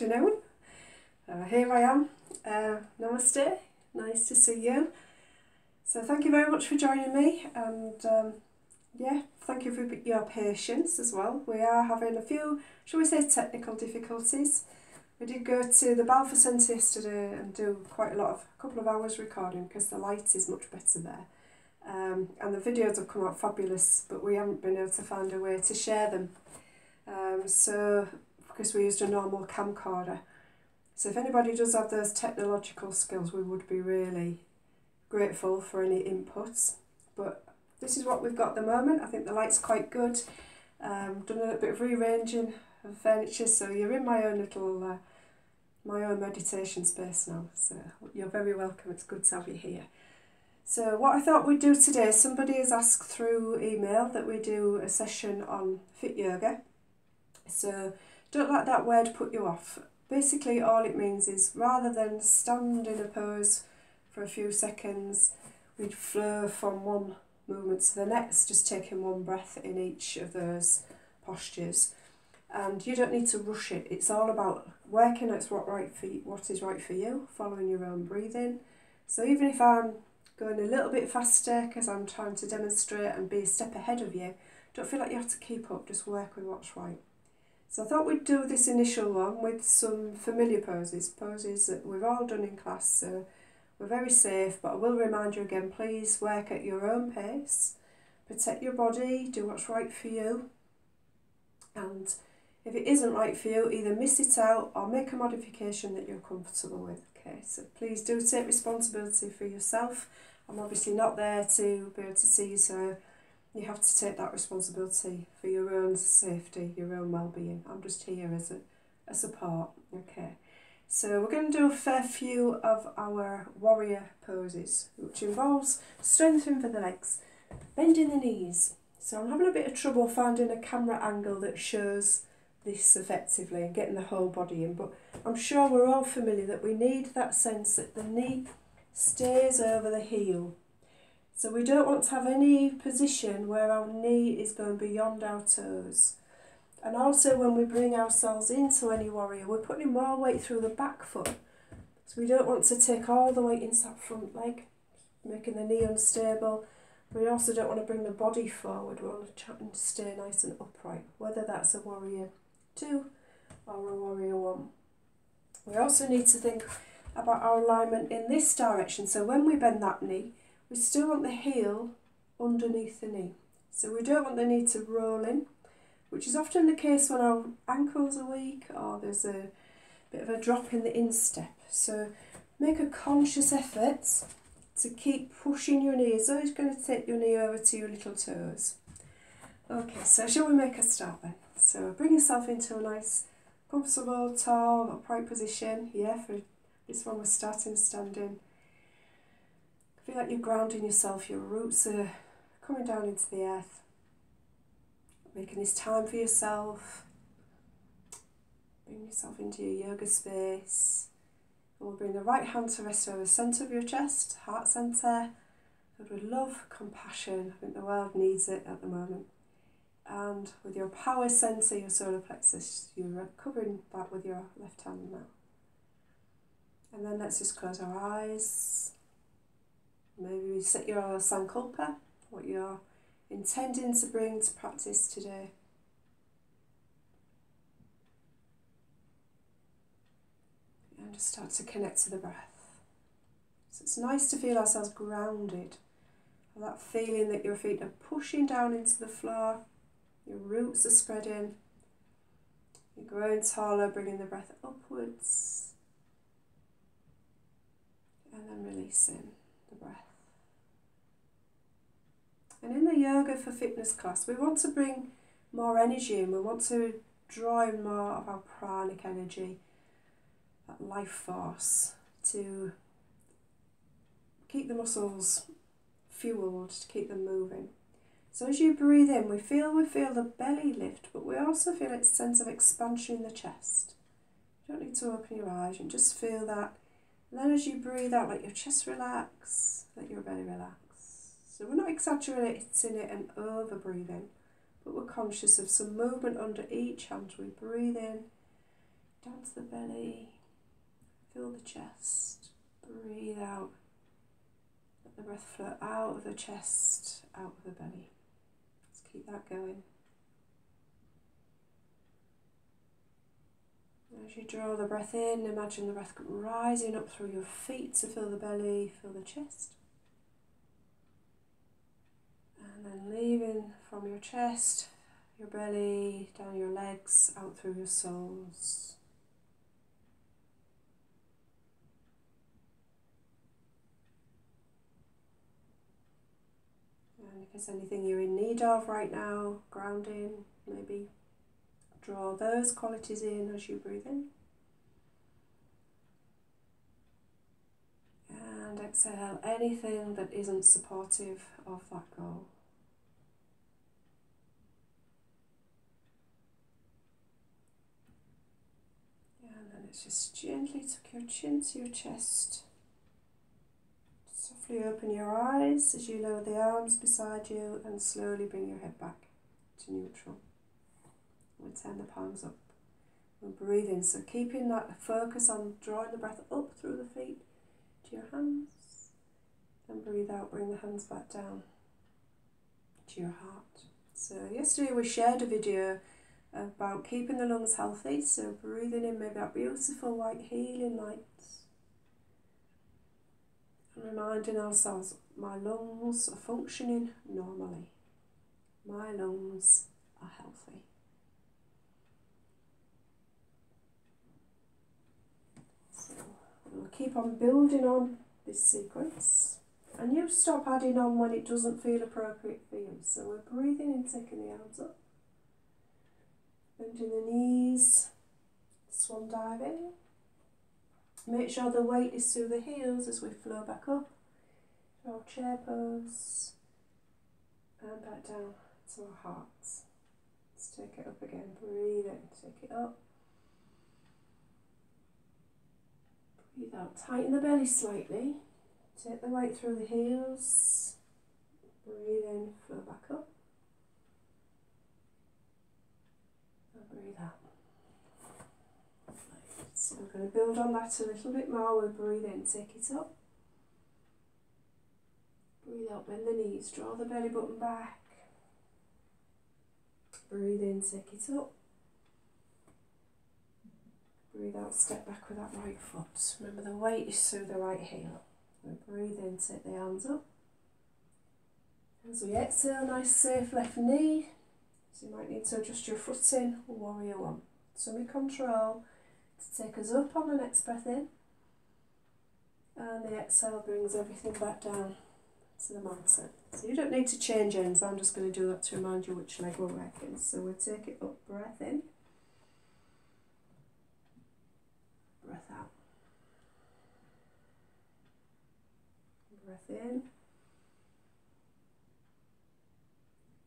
afternoon. Here I am. Namaste. Nice to see you. So thank you very much for joining me, and yeah, thank you for your patience as well. We are having a few, shall we say, technical difficulties. We did go to the Balfour Centre yesterday and do quite a couple of hours recording because the light is much better there. And the videos have come out fabulous, but we haven't been able to find a way to share them. So, because we used a normal camcorder. So if anybody does have those technological skills, we would be really grateful for any inputs. But this is what we've got at the moment. I think the light's quite good. Done a little bit of rearranging of furniture, so you're in my own little, my own meditation space now. So you're very welcome. It's good to have you here. So what I thought we'd do today, somebody has asked through email that we do a session on fit yoga. So don't let that word put you off. Basically all it means is rather than stand in a pose for a few seconds, we'd flow from one movement to the next, just taking one breath in each of those postures. And you don't need to rush it. It's all about working out what is right for you, following your own breathing. So even if I'm going a little bit faster because I'm trying to demonstrate and be a step ahead of you, don't feel like you have to keep up, just work with what's right. So I thought we'd do this initial one with some familiar poses that we've all done in class, so we're very safe, but I will remind you again, please work at your own pace, protect your body, do what's right for you, and if it isn't right for you, either miss it out or make a modification that you're comfortable with. Okay, so please do take responsibility for yourself. I'm obviously not there to be able to see you, so you have to take that responsibility for your own safety, your own well-being. I'm just here as a support. Okay, so we're going to do a fair few of our warrior poses, which involves strengthening for the legs, bending the knees. So I'm having a bit of trouble finding a camera angle that shows this effectively and getting the whole body in, but I'm sure we're all familiar that we need that sense that the knee stays over the heel. So we don't want to have any position where our knee is going beyond our toes. And also when we bring ourselves into any warrior, we're putting more weight through the back foot. So we don't want to take all the weight into that front leg, making the knee unstable. We also don't want to bring the body forward. We want to try and stay nice and upright, whether that's a warrior 2 or a warrior 1. We also need to think about our alignment in this direction. So when we bend that knee, we still want the heel underneath the knee. So we don't want the knee to roll in, which is often the case when our ankles are weak or there's a bit of a drop in the instep. So make a conscious effort to keep pushing your knee as though it's going to take your knee over to your little toes. Okay, so shall we make a start then? So bring yourself into a nice, comfortable, tall, upright position. Yeah, for this one we're starting standing. Feel like you're grounding yourself, your roots are coming down into the earth. Making this time for yourself. Bring yourself into your yoga space. And we'll bring the right hand to rest over the centre of your chest, heart centre. Filled with love, compassion. I think the world needs it at the moment. And with your power centre, your solar plexus, you're covering that with your left hand now. And then let's just close our eyes. Maybe set your sankalpa, what you're intending to bring to practice today. And just start to connect to the breath. So it's nice to feel ourselves grounded. And that feeling that your feet are pushing down into the floor, your roots are spreading, you're growing taller, bringing the breath upwards, and then releasing the breath. And in the Yoga for Fitness class, we want to bring more energy in. We want to draw in more of our pranic energy, that life force, to keep the muscles fueled, to keep them moving. So as you breathe in, we feel the belly lift, but we also feel a sense of expansion in the chest. You don't need to open your eyes, you just feel that. And then as you breathe out, let your chest relax, let your belly relax. So we're not exaggerating it and over breathing, but we're conscious of some movement under each hand. We breathe in down to the belly, fill the chest, breathe out. Let the breath flow out of the chest, out of the belly. Let's keep that going. As you draw the breath in, imagine the breath rising up through your feet to fill the belly, fill the chest. And then leaving from your chest, your belly, down your legs, out through your soles. And if there's anything you're in need of right now, grounding, maybe draw those qualities in as you breathe in. And exhale anything that isn't supportive of that goal. And then it's just gently tuck your chin to your chest. Softly open your eyes as you lower the arms beside you and slowly bring your head back to neutral. We'll turn the palms up. We'll breathe in, so keeping that focus on drawing the breath up through the feet to your hands. And breathe out, bring the hands back down to your heart. So yesterday we shared a video about keeping the lungs healthy, so breathing in maybe that beautiful white healing light. And reminding ourselves, my lungs are functioning normally. My lungs are healthy. So we'll keep on building on this sequence. And you stop adding on when it doesn't feel appropriate for you. So we're breathing in, taking the arms up. Bending the knees, swan diving. Make sure the weight is through the heels as we flow back up to our chair pose and back down to our hearts. Let's take it up again, breathe in, take it up. Breathe out, tighten the belly slightly, take the weight through the heels, breathe in, flow back up, and breathe out. So we're going to build on that a little bit more. We'll breathe in, take it up. Breathe out, bend the knees, draw the belly button back. Breathe in, take it up. Breathe out, step back with that right foot. Remember the weight is through the right heel. We'll breathe in, take the arms up. As we exhale, nice safe left knee. So you might need to adjust your footing, warrior one. Tummy control. To take us up on the next breath in, and the exhale brings everything back down to the mountain. So you don't need to change ends, I'm just going to do that to remind you which leg we're working. So we'll take it up, breath in, breath out, breath in,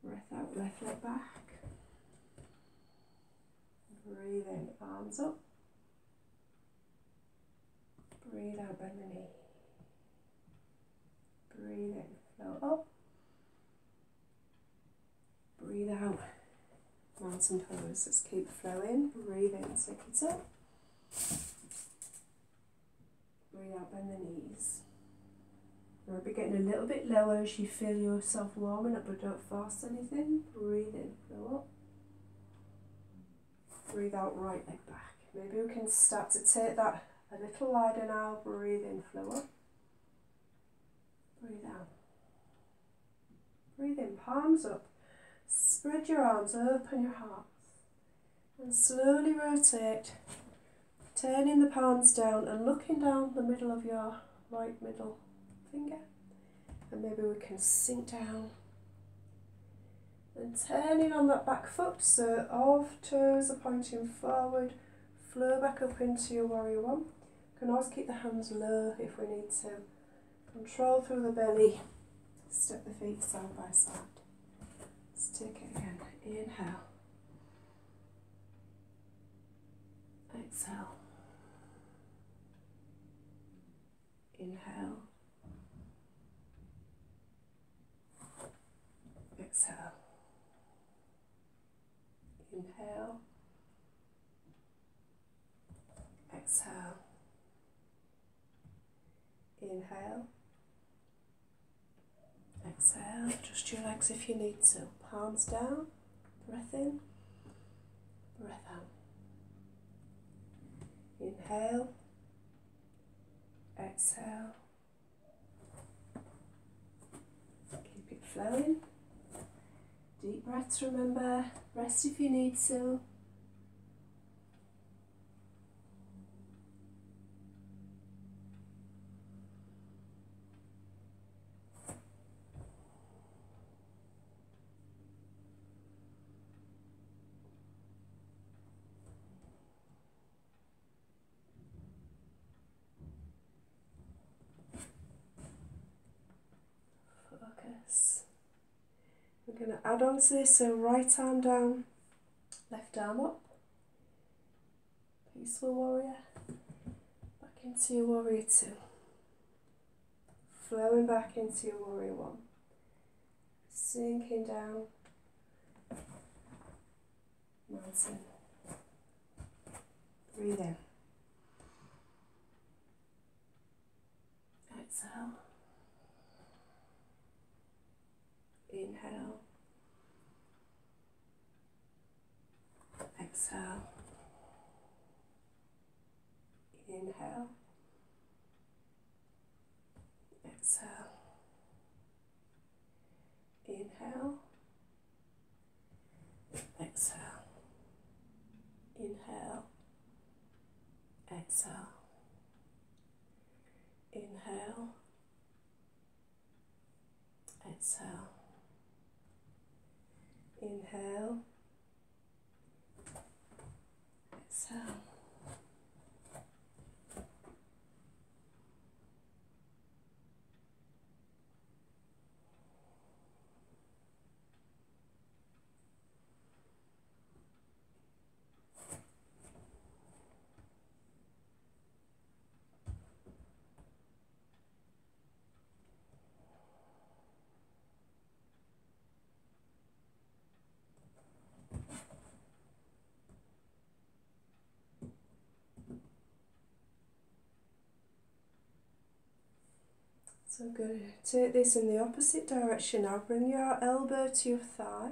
breath out, left leg back, breathe in, arms up. Breathe out, bend the knee. Breathe in, flow up. Breathe out, mountain pose. Let's keep flowing. Breathe in, take it up. Breathe out, bend the knees. We'll be getting a little bit lower as you feel yourself warming up, but don't force anything. Breathe in, flow up. Breathe out, right leg back. Maybe we can start to take that a little wider now. Breathe in, flow up. Breathe out. Breathe in, palms up. Spread your arms, open your heart. And slowly rotate, turning the palms down and looking down the middle of your right middle finger. And maybe we can sink down. And turning on that back foot, so all toes are pointing forward. Flow back up into your warrior one. You can always keep the hands low if we need to. Control through the belly. Step the feet side by side. Let's take it again. Inhale. Exhale. Inhale. Exhale. Inhale. exhale. Inhale, exhale. Adjust your legs if you need to. Palms down, breath in, breath out. Inhale, exhale. Keep it flowing. Deep breaths, remember. Rest if you need to. Focus. We're going to add on to this, so right arm down, left arm up. Peaceful warrior. Back into your warrior two. Flowing back into your warrior one. Sinking down. Mountain. Breathe in. Exhale. Inhale. Exhale. Inhale. Exhale. Inhale. Exhale. Inhale. Exhale. Inhale. Exhale. Inhale. Exhale. So I'm going to take this in the opposite direction now. Bring your elbow to your thigh,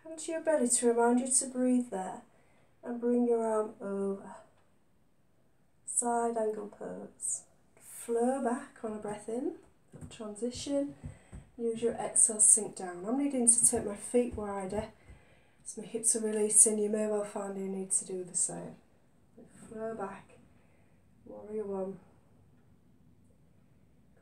hand to your belly to remind you to breathe there, and bring your arm over. Side angle pose. Flow back on a breath in, transition. Use your exhale, sink down. I'm needing to take my feet wider as my hips are releasing. You may well find you need to do the same. Flow back, warrior one.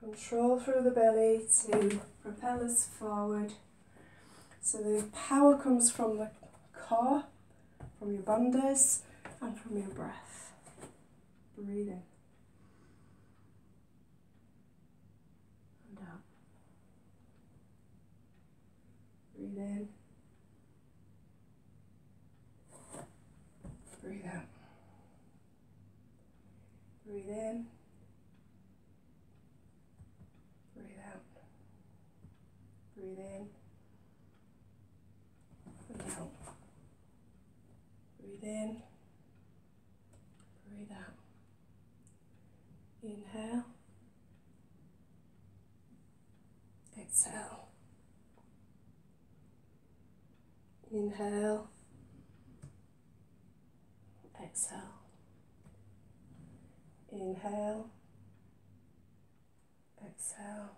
Control through the belly to propel us forward. So the power comes from the core, from your bandhas, and from your breath. Breathe in. And out. Breathe in. Breathe out. Breathe in. Breathe out. Breathe in. And out. Breathe in. Breathe out. Inhale. Exhale. Inhale. Exhale. Inhale. Exhale.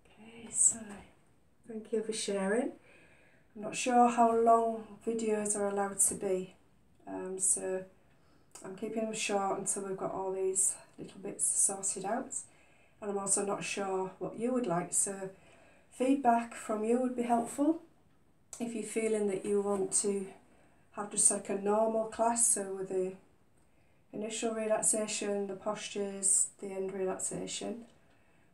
Okay, so thank you for sharing. I'm not sure how long videos are allowed to be, so I'm keeping them short until we've got all these little bits sorted out. And I'm also not sure what you would like, so feedback from you would be helpful. If you're feeling that you want to have just like a normal class, so with the initial relaxation, the postures, the end relaxation,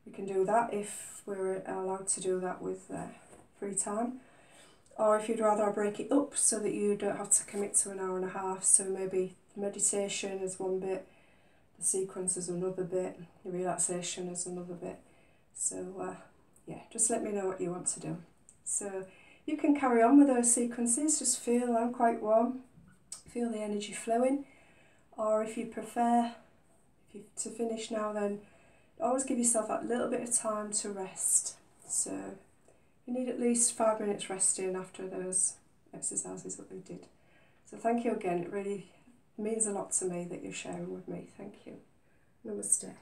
we can do that if we're allowed to do that with free time. Or if you'd rather I break it up so that you don't have to commit to an hour and a half, so maybe meditation is one bit, the sequence is another bit, the relaxation is another bit. So yeah, just let me know what you want to do. So you can carry on with those sequences. Just feel I'm quite warm, feel the energy flowing, or if you prefer to finish now, then always give yourself that little bit of time to rest. So you need at least 5 minutes resting after those exercises that we did. So thank you again, it really means a lot to me that you're sharing with me. Thank you. Namaste.